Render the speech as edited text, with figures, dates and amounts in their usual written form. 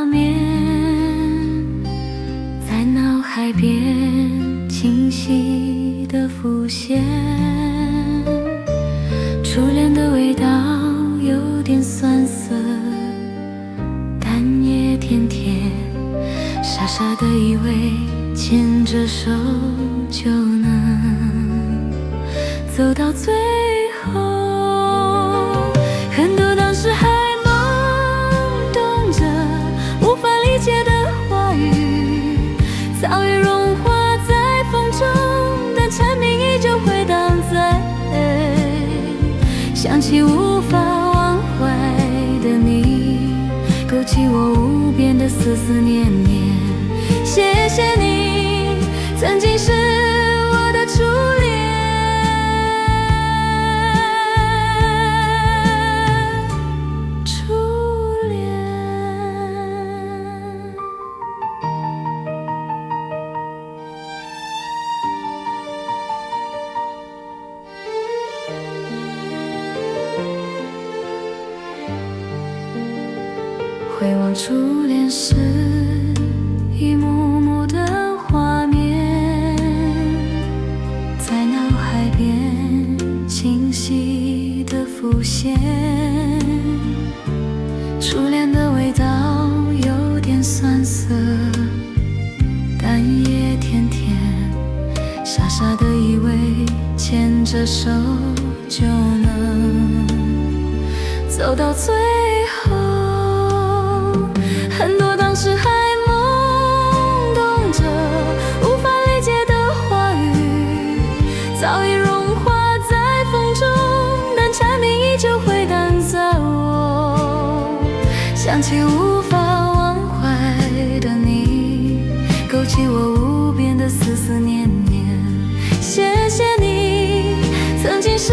面在脑海边清晰地浮现，初恋的味道有点酸涩，但也甜甜，傻傻的以为牵着手就能走到最后。很多当时还懵懂着无法理解的话语，早已融化在风中，但蝉鸣依旧回荡在想起无法忘怀的你，勾起我无边的思思念念。谢谢你曾经是我的初恋，回望初恋时一幕幕的画面，在脑海边清晰地浮现。初恋的味道有点酸涩，但也甜甜，傻傻的以为牵着手就能走到最后。很多当时还懵懂着无法理解的话语，早已融化在风中，但蝉鸣依旧回荡在我想起无法忘怀的你，勾起我无边的思思念念。谢谢你曾经是